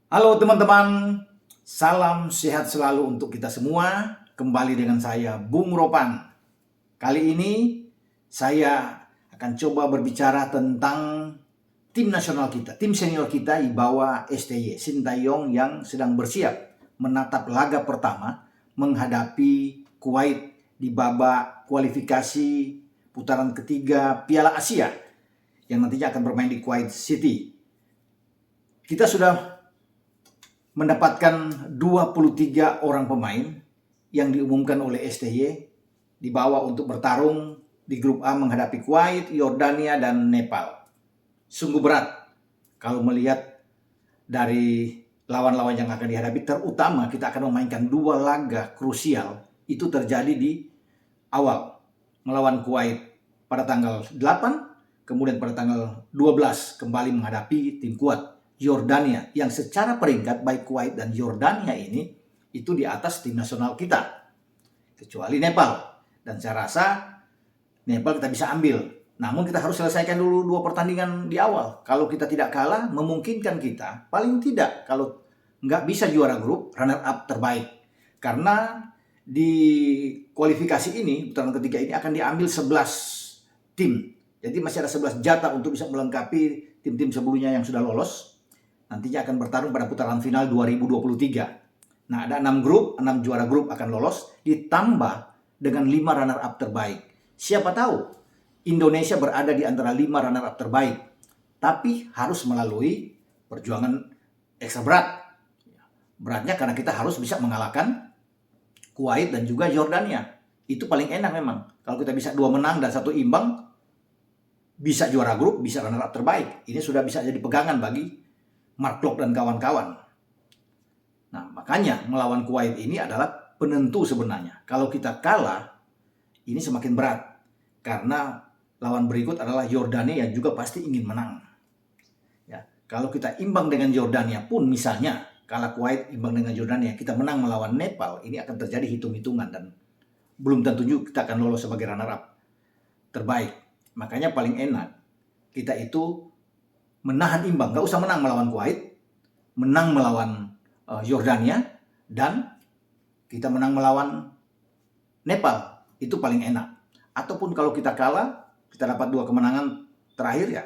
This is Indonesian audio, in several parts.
Halo teman-teman, salam sehat selalu untuk kita semua. Kembali dengan saya, Bung Ropan. Kali ini saya akan coba berbicara tentang tim nasional kita, tim senior kita di bawah STY, Sintayong yang sedang bersiap menatap laga pertama menghadapi Kuwait di babak kualifikasi putaran ketiga Piala Asia yang nantinya akan bermain di Kuwait City. Kita sudah mendapatkan 23 orang pemain yang diumumkan oleh STY dibawa untuk bertarung di grup A menghadapi Kuwait, Yordania, dan Nepal. Sungguh berat kalau melihat dari lawan-lawan yang akan dihadapi, terutama kita akan memainkan 2 laga krusial. Itu terjadi di awal melawan Kuwait pada tanggal 8, kemudian pada tanggal 12 kembali menghadapi tim kuat Yordania yang secara peringkat baik Kuwait dan Yordania ini itu di atas tim nasional kita, kecuali Nepal. Dan saya rasa Nepal kita bisa ambil. Namun kita harus selesaikan dulu 2 pertandingan di awal. Kalau kita tidak kalah, memungkinkan kita paling tidak kalau nggak bisa juara grup, runner up terbaik. Karena di kualifikasi ini, putaran ketiga ini akan diambil 11 tim. Jadi masih ada 11 jatah untuk bisa melengkapi tim-tim sebelumnya yang sudah lolos. Nantinya akan bertarung pada putaran final 2023. Nah, ada 6 grup, 6 juara grup akan lolos, ditambah dengan 5 runner-up terbaik. Siapa tahu Indonesia berada di antara 5 runner-up terbaik, tapi harus melalui perjuangan ekstra berat. Beratnya karena kita harus bisa mengalahkan Kuwait dan juga Yordania. Itu paling enak memang. Kalau kita bisa 2 menang dan 1 imbang, bisa juara grup, bisa runner-up terbaik. Ini sudah bisa jadi pegangan bagi Mark Klok dan kawan-kawan. Nah, makanya melawan Kuwait ini adalah penentu sebenarnya. Kalau kita kalah, ini semakin berat. Karena lawan berikut adalah Yordania yang juga pasti ingin menang. Ya, kalau kita imbang dengan Yordania pun misalnya, kalah Kuwait, imbang dengan Yordania, kita menang melawan Nepal, ini akan terjadi hitung-hitungan dan belum tentu juga kita akan lolos sebagai runner-up terbaik. Makanya paling enak kita itu menahan imbang, nggak usah menang melawan Kuwait, menang melawan Yordania, dan kita menang melawan Nepal, itu paling enak. Ataupun kalau kita kalah, kita dapat 2 kemenangan terakhir, ya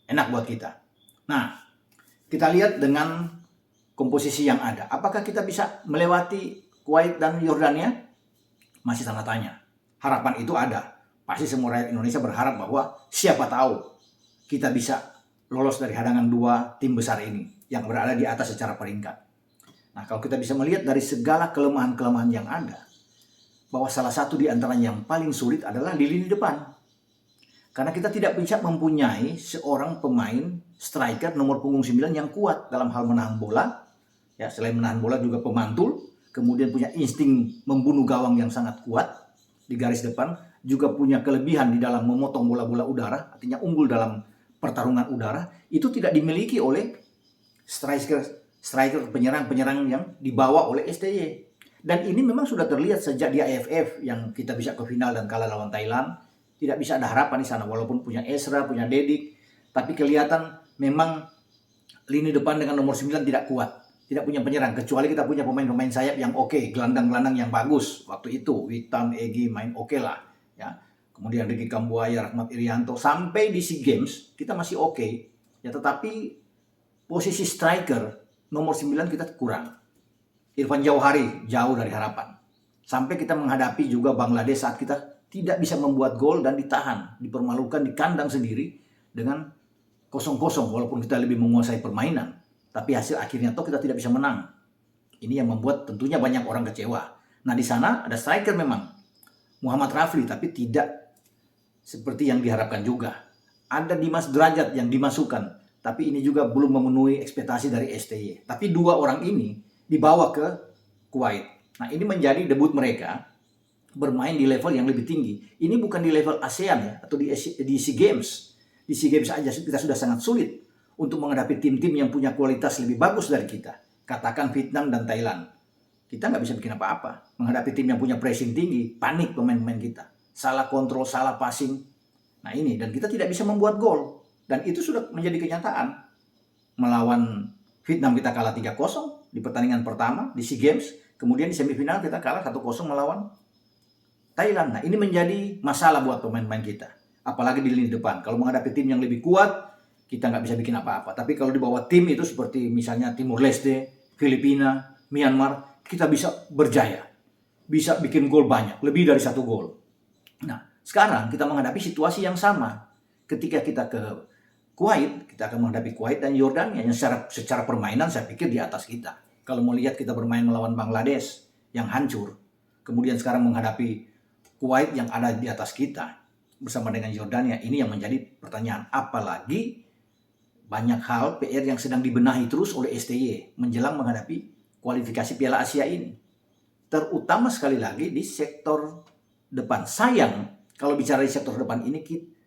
enak buat kita. Nah, kita lihat dengan komposisi yang ada. Apakah kita bisa melewati Kuwait dan Yordania? Masih tanda tanya. Harapan itu ada. Pasti semua rakyat Indonesia berharap bahwa siapa tahu kita bisa lolos dari hadangan 2 tim besar ini yang berada di atas secara peringkat. Nah, kalau kita bisa melihat dari segala kelemahan-kelemahan yang ada, bahwa salah satu di antaranya yang paling sulit adalah di lini depan. Karena kita tidak bisa mempunyai seorang pemain striker nomor punggung 9 yang kuat dalam hal menahan bola. Ya, selain menahan bola juga pemantul, kemudian punya insting membunuh gawang yang sangat kuat di garis depan, juga punya kelebihan di dalam memotong bola-bola udara, artinya unggul dalam pertarungan udara. Itu tidak dimiliki oleh striker penyerang-penyerang yang dibawa oleh STY. Dan ini memang sudah terlihat sejak di AFF yang kita bisa ke final dan kalah lawan Thailand. Tidak bisa ada harapan di sana walaupun punya Ezra, punya Dedik, tapi kelihatan memang lini depan dengan nomor 9 tidak kuat. Tidak punya penyerang, kecuali kita punya pemain-pemain sayap yang oke, gelandang-gelandang yang bagus. Waktu itu Witan, Egy main oke lah, ya. Kemudian Ricky Kambuaya, Rahmat Irianto, sampai di SEA Games kita masih oke. Ya, tetapi posisi striker nomor 9 kita kurang. Irfan Jauhari jauh dari harapan. Sampai kita menghadapi juga Bangladesh saat kita tidak bisa membuat gol dan ditahan, dipermalukan di kandang sendiri dengan 0-0 walaupun kita lebih menguasai permainan. Tapi hasil akhirnya toh kita tidak bisa menang. Ini yang membuat tentunya banyak orang kecewa. Nah, di sana ada striker memang, Muhammad Rafli, tapi tidak seperti yang diharapkan juga. Ada Dimas Derajat yang dimasukkan, tapi ini juga belum memenuhi ekspektasi dari STY. Tapi 2 orang ini dibawa ke Kuwait. Nah, ini menjadi debut mereka bermain di level yang lebih tinggi. Ini bukan di level ASEAN ya, atau di SEA Games. Di SEA Games saja kita sudah sangat sulit untuk menghadapi tim-tim yang punya kualitas lebih bagus dari kita. Katakan Vietnam dan Thailand. Kita nggak bisa bikin apa-apa. Menghadapi tim yang punya pressing tinggi, panik pemain-pemain kita. Salah kontrol, salah passing. Nah ini, dan kita tidak bisa membuat gol. Dan itu sudah menjadi kenyataan. Melawan Vietnam kita kalah 3-0 di pertandingan pertama di SEA Games. Kemudian di semifinal kita kalah 1-0 melawan Thailand. Nah, ini menjadi masalah buat pemain-pemain kita. Apalagi di lini depan. Kalau menghadapi tim yang lebih kuat, kita nggak bisa bikin apa-apa. Tapi kalau di bawah tim itu seperti misalnya Timur Leste, Filipina, Myanmar, kita bisa berjaya. Bisa bikin gol banyak, lebih dari 1 gol. Nah, sekarang kita menghadapi situasi yang sama. Ketika kita ke Kuwait, kita akan menghadapi Kuwait dan Yordania yang secara permainan saya pikir di atas kita. Kalau melihat kita bermain melawan Bangladesh yang hancur, kemudian sekarang menghadapi Kuwait yang ada di atas kita bersama dengan Yordania, ini yang menjadi pertanyaan. Apalagi banyak hal PR yang sedang dibenahi terus oleh STY menjelang menghadapi kualifikasi Piala Asia ini. Terutama sekali lagi di sektor depan. Sayang kalau bicara di sektor depan ini,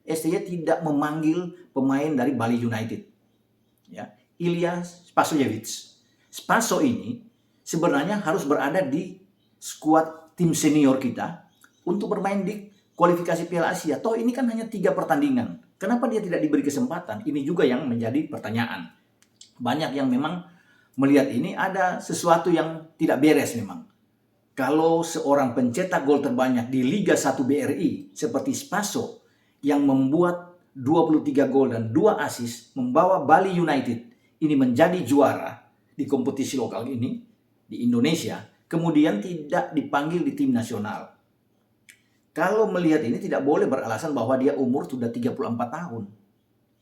STY tidak memanggil pemain dari Bali United. Ya, Ilya Spasojevic. Spaso ini sebenarnya harus berada di skuad tim senior kita untuk bermain di kualifikasi Piala Asia. Toh ini kan hanya 3 pertandingan. Kenapa dia tidak diberi kesempatan? Ini juga yang menjadi pertanyaan. Banyak yang memang melihat ini ada sesuatu yang tidak beres memang. Kalau seorang pencetak gol terbanyak di Liga 1 BRI seperti Spaso yang membuat 23 gol dan 2 assist membawa Bali United ini menjadi juara di kompetisi lokal ini di Indonesia, kemudian tidak dipanggil di tim nasional. Kalau melihat ini tidak boleh beralasan bahwa dia umur sudah 34 tahun.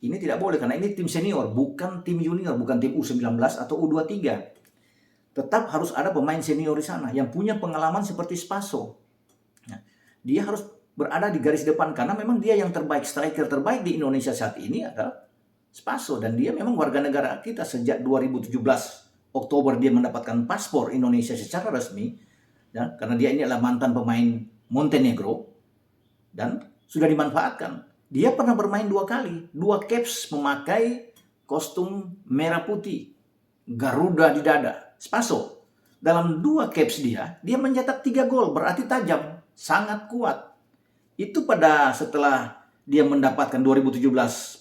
Ini tidak boleh karena ini tim senior, bukan tim junior, bukan tim U19 atau U23. Tetap harus ada pemain senior di sana yang punya pengalaman seperti Spaso. Nah, dia harus berada di garis depan karena memang dia yang terbaik, striker terbaik di Indonesia saat ini adalah Spaso, dan dia memang warga negara kita sejak 2017 Oktober dia mendapatkan paspor Indonesia secara resmi, ya, karena dia ini adalah mantan pemain Montenegro dan sudah dimanfaatkan. Dia pernah bermain 2 kali, 2 caps memakai kostum merah putih, Garuda di dada. Spaso dalam 2 caps dia mencetak 3 gol, berarti tajam, sangat kuat. Itu setelah dia mendapatkan 2017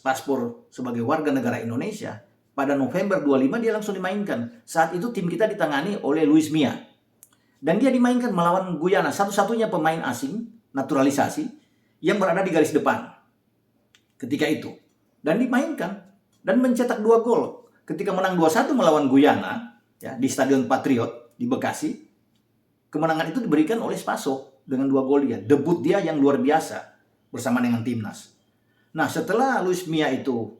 paspor sebagai warga negara Indonesia, pada November 25 dia langsung dimainkan. Saat itu tim kita ditangani oleh Luis Mia. Dan dia dimainkan melawan Guyana, satu-satunya pemain asing naturalisasi yang berada di garis depan ketika itu. Dan dimainkan dan mencetak 2 gol. Ketika menang 2-1 melawan Guyana, ya, di Stadion Patriot di Bekasi, kemenangan itu diberikan oleh Spaso dengan 2 gol dia. Debut dia yang luar biasa bersama dengan timnas. Nah, setelah Luis Mia itu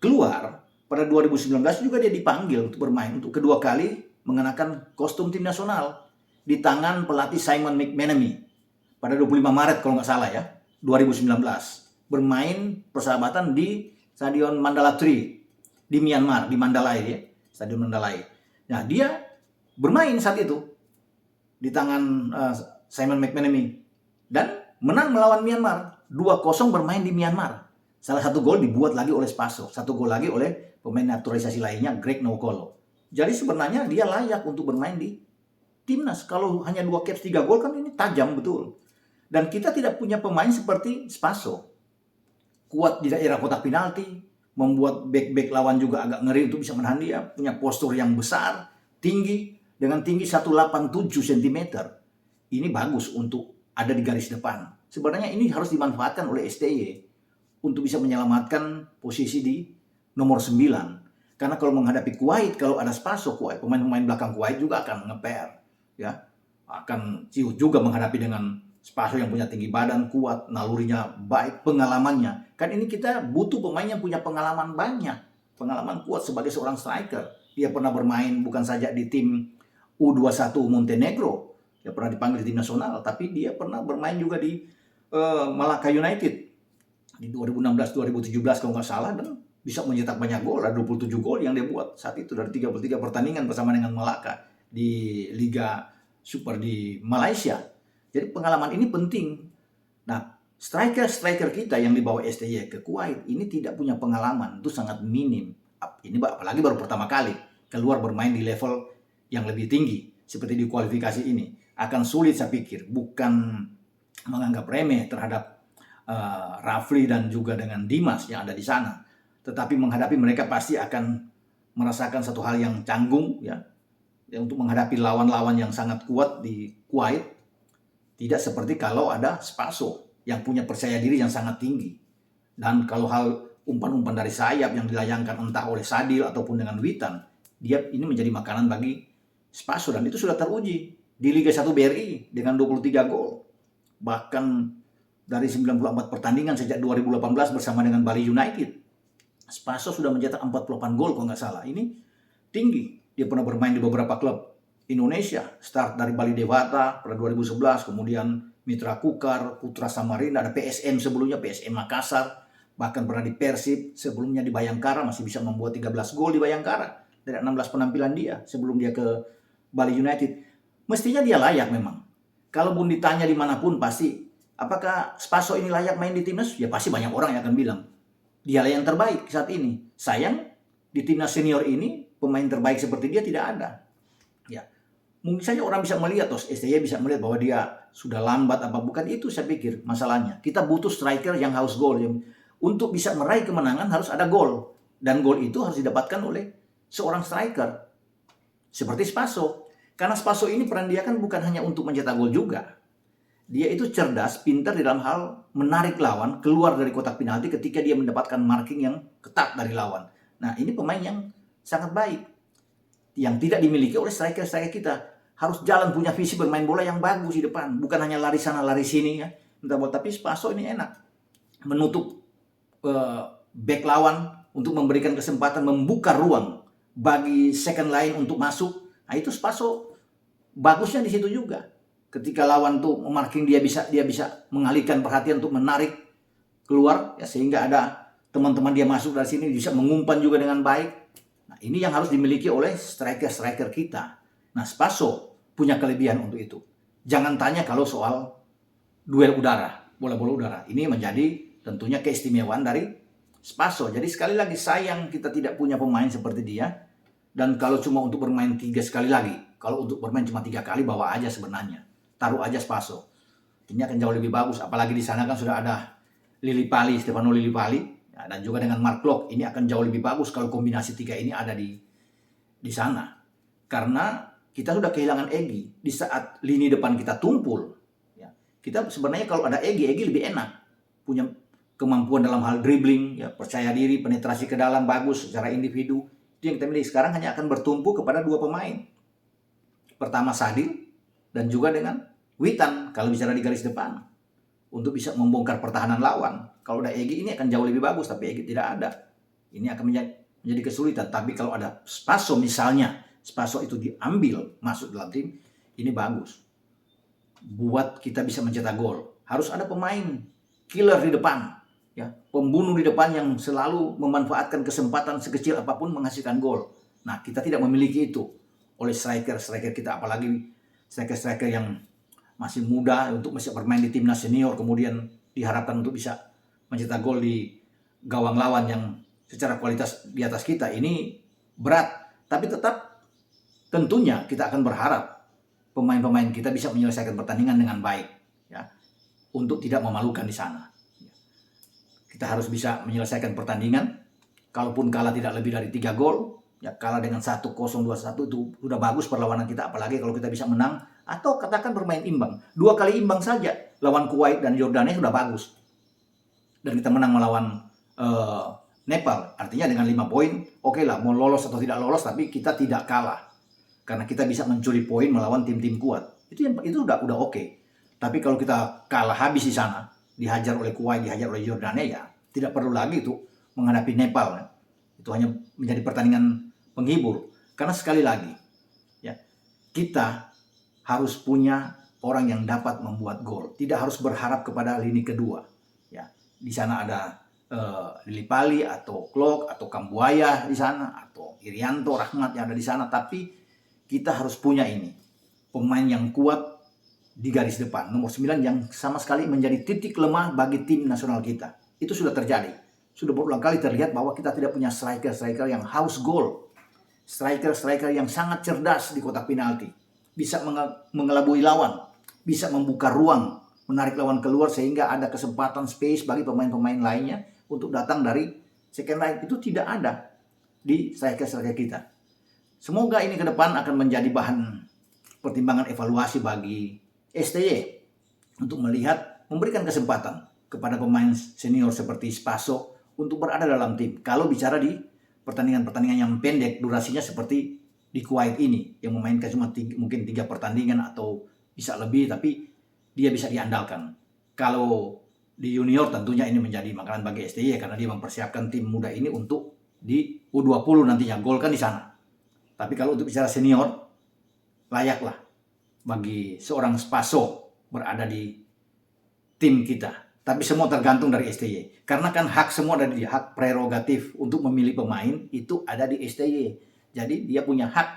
keluar, pada 2019 juga dia dipanggil untuk bermain untuk kedua kali mengenakan kostum tim nasional di tangan pelatih Simon McManamy pada 25 Maret kalau nggak salah ya, 2019. Bermain persahabatan di Stadion Mandala Tri di Myanmar, di Mandalay ya, Stadion Mandalay. Nah, dia bermain saat itu di tangan Simon McManamy dan menang melawan Myanmar 2-0 bermain di Myanmar. Salah satu gol dibuat lagi oleh Spaso, 1 gol lagi oleh pemain naturalisasi lainnya Greg Nokolo. Jadi sebenarnya dia layak untuk bermain di timnas. Kalau hanya 2 caps 3 gol kan ini tajam betul. Dan kita tidak punya pemain seperti Spaso. Kuat di daerah kotak penalti, membuat bek-bek lawan juga agak ngeri untuk bisa menahan dia, punya postur yang besar, tinggi, dengan tinggi 187 cm. Ini bagus untuk ada di garis depan. Sebenarnya ini harus dimanfaatkan oleh STY untuk bisa menyelamatkan posisi di nomor 9. Karena kalau menghadapi Kuwait, kalau ada Spaso, pemain-pemain belakang Kuwait juga akan nge-PR, ya. Akan ciut juga menghadapi dengan Spaso yang punya tinggi badan, kuat, nalurinya baik, pengalamannya. Kan ini kita butuh pemain yang punya pengalaman banyak, pengalaman kuat sebagai seorang striker. Dia pernah bermain bukan saja di tim U21 Montenegro, dia pernah dipanggil di tim nasional, tapi dia pernah bermain juga di Malacca United di 2016-2017 kalau nggak salah, dan bisa mencetak banyak gol, ada 27 gol yang dia buat saat itu dari 33 pertandingan bersama dengan Malacca di Liga Super di Malaysia. Jadi pengalaman ini penting. Nah, striker-striker kita yang dibawa STY ke Kuwait ini tidak punya pengalaman, itu sangat minim. Ini apalagi baru pertama kali keluar bermain di level yang lebih tinggi seperti di kualifikasi ini. Akan sulit saya pikir, bukan menganggap remeh terhadap Rafli dan juga dengan Dimas yang ada di sana, tetapi menghadapi mereka pasti akan merasakan satu hal yang canggung ya untuk menghadapi lawan-lawan yang sangat kuat di Kuwait. Tidak seperti kalau ada Spaso yang punya percaya diri yang sangat tinggi. Dan kalau hal umpan-umpan dari sayap yang dilayangkan entah oleh Sadil ataupun dengan Witan, dia ini menjadi makanan bagi Spaso, dan itu sudah teruji di Liga 1 BRI dengan 23 gol. Bahkan dari 94 pertandingan sejak 2018 bersama dengan Bali United, Spaso sudah mencetak 48 gol kalau nggak salah. Ini tinggi. Dia pernah bermain di beberapa klub Indonesia, start dari Bali Dewata pada 2011, kemudian Mitra Kukar, Putra Samarinda, ada PSM sebelumnya, PSM Makassar, bahkan pernah di Persib, sebelumnya di Bayangkara, masih bisa membuat 13 gol di Bayangkara dari 16 penampilan dia sebelum dia ke Bali United. Mestinya dia layak memang. Kalau pun ditanya dimanapun pasti, apakah Spaso ini layak main di timnas? Ya pasti banyak orang yang akan bilang, dialah yang terbaik saat ini. Sayang, di timnas senior ini, pemain terbaik seperti dia tidak ada. Ya, mungkin saja orang bisa melihat, STY bisa melihat bahwa dia sudah lambat apa bukan, itu saya pikir masalahnya. Kita butuh striker yang haus gol. Untuk bisa meraih kemenangan harus ada gol. Dan gol itu harus didapatkan oleh seorang striker. Seperti Spaso. Karena Spaso ini peran dia kan bukan hanya untuk mencetak gol juga. Dia itu cerdas, pintar di dalam hal menarik lawan keluar dari kotak penalti ketika dia mendapatkan marking yang ketat dari lawan. Nah, ini pemain yang sangat baik yang tidak dimiliki oleh striker-striker kita. Harus jalan, punya visi bermain bola yang bagus di depan, bukan hanya lari sana lari sini ya. Tapi Spaso ini enak menutup back lawan untuk memberikan kesempatan, membuka ruang bagi second line untuk masuk. Nah, itu Spaso bagusnya di situ juga. Ketika lawan tuh marking, dia bisa mengalihkan perhatian untuk menarik keluar ya, sehingga ada teman-teman dia masuk dari sini, bisa mengumpan juga dengan baik. Nah, ini yang harus dimiliki oleh striker-striker kita. Nah, Spaso punya kelebihan untuk itu. Jangan tanya kalau soal duel udara, bola-bola udara. Ini menjadi tentunya keistimewaan dari Spaso. Jadi sekali lagi sayang kita tidak punya pemain seperti dia. Dan kalau cuma untuk bermain 3 sekali lagi, kalau untuk bermain cuma 3 kali, bawa aja sebenarnya. Taruh aja Spaso. Ini akan jauh lebih bagus. Apalagi di sana kan sudah ada Lillipali, Stefano Lillipali. Ya, dan juga dengan Mark Klok, ini akan jauh lebih bagus kalau kombinasi 3 ini ada di sana. Karena kita sudah kehilangan Egy di saat lini depan kita tumpul. Ya, kita sebenarnya kalau ada Egy lebih enak, punya kemampuan dalam hal dribbling, ya, percaya diri, penetrasi ke dalam bagus secara individu. Itu yang kita miliki. Sekarang hanya akan bertumpu kepada 2 pemain. Pertama Sadil dan juga dengan Witan kalau bicara di garis depan, untuk bisa membongkar pertahanan lawan. Kalau ada Egy ini akan jauh lebih bagus, tapi Egy tidak ada. Ini akan menjadi kesulitan. Tapi kalau ada Spaso misalnya, Spaso itu diambil masuk dalam tim, ini bagus. Buat kita bisa mencetak gol. Harus ada pemain killer di depan, ya, pembunuh di depan yang selalu memanfaatkan kesempatan sekecil apapun menghasilkan gol. Nah, kita tidak memiliki itu oleh striker-striker kita, apalagi striker-striker yang masih muda untuk masih bermain di timnas senior, kemudian diharapkan untuk bisa mencetak gol di gawang lawan yang secara kualitas di atas kita. Ini berat, tapi tetap tentunya kita akan berharap pemain-pemain kita bisa menyelesaikan pertandingan dengan baik, ya, untuk tidak memalukan di sana. Kita harus bisa menyelesaikan pertandingan, kalaupun kalah tidak lebih dari 3 gol, ya, kalah dengan 1-0, 2-1 itu sudah bagus perlawanan kita, apalagi kalau kita bisa menang atau katakan bermain imbang. 2 kali imbang saja lawan Kuwait dan Yordania sudah bagus. Dan kita menang melawan Nepal, artinya dengan 5 poin, oke lah, mau lolos atau tidak lolos, tapi kita tidak kalah. Karena kita bisa mencuri poin melawan tim-tim kuat. Itu udah oke. Tapi kalau kita kalah habis di sana, dihajar oleh Kuwait, dihajar oleh Yordania, ya tidak perlu lagi itu menghadapi Nepal. Ya. Itu hanya menjadi pertandingan penghibur. Karena sekali lagi, ya, kita harus punya orang yang dapat membuat gol. Tidak harus berharap kepada lini kedua. Ya, di sana ada Lillipali atau Klok atau Kambuaya di sana, atau Irianto, Rahmat yang ada di sana. Tapi kita harus punya ini pemain yang kuat di garis depan, nomor 9, yang sama sekali menjadi titik lemah bagi tim nasional kita. Itu sudah terjadi. Sudah berulang kali terlihat bahwa kita tidak punya striker-striker yang haus gol. Striker-striker yang sangat cerdas di kotak penalti. Bisa mengelabui lawan. Bisa membuka ruang, menarik lawan keluar sehingga ada kesempatan space bagi pemain-pemain lainnya untuk datang dari second line. Itu tidak ada. di striker-striker kita. Semoga ini ke depan akan menjadi bahan pertimbangan evaluasi bagi STY untuk melihat, memberikan kesempatan kepada pemain senior seperti Spaso untuk berada dalam tim. Kalau bicara di pertandingan-pertandingan yang pendek durasinya seperti di Kuwait ini, yang memainkan cuma mungkin 3 pertandingan atau bisa lebih, tapi dia bisa diandalkan. Kalau di junior tentunya ini menjadi makanan bagi STY karena dia mempersiapkan tim muda ini untuk di U20 nantinya, gol kan di sana. Tapi kalau untuk bicara senior, layaklah bagi seorang Spaso berada di tim kita. Tapi semua tergantung dari STY. Karena kan hak semua ada di hak prerogatif untuk memilih pemain itu ada di STY. Jadi dia punya hak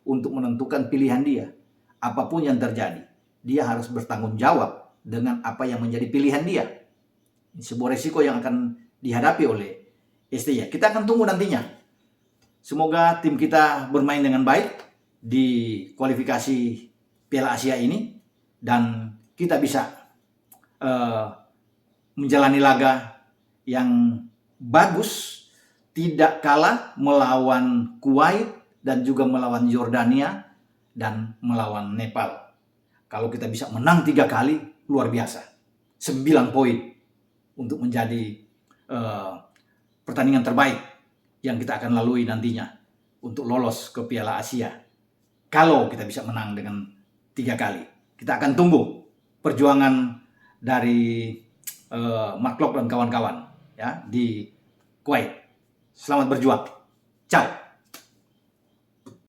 untuk menentukan pilihan dia. Apapun yang terjadi, dia harus bertanggung jawab dengan apa yang menjadi pilihan dia. Ini sebuah resiko yang akan dihadapi oleh STY. Kita akan tunggu nantinya. Semoga tim kita bermain dengan baik di kualifikasi Piala Asia ini dan kita bisa menjalani laga yang bagus, tidak kalah melawan Kuwait dan juga melawan Yordania dan melawan Nepal. Kalau kita bisa menang 3 kali, luar biasa. 9 poin untuk menjadi pertandingan terbaik yang kita akan lalui nantinya untuk lolos ke Piala Asia. Kalau kita bisa menang dengan 3 kali. Kita akan tunggu perjuangan dari Mark Klok dan kawan-kawan ya di Kuwait. Selamat berjuang. Ciao.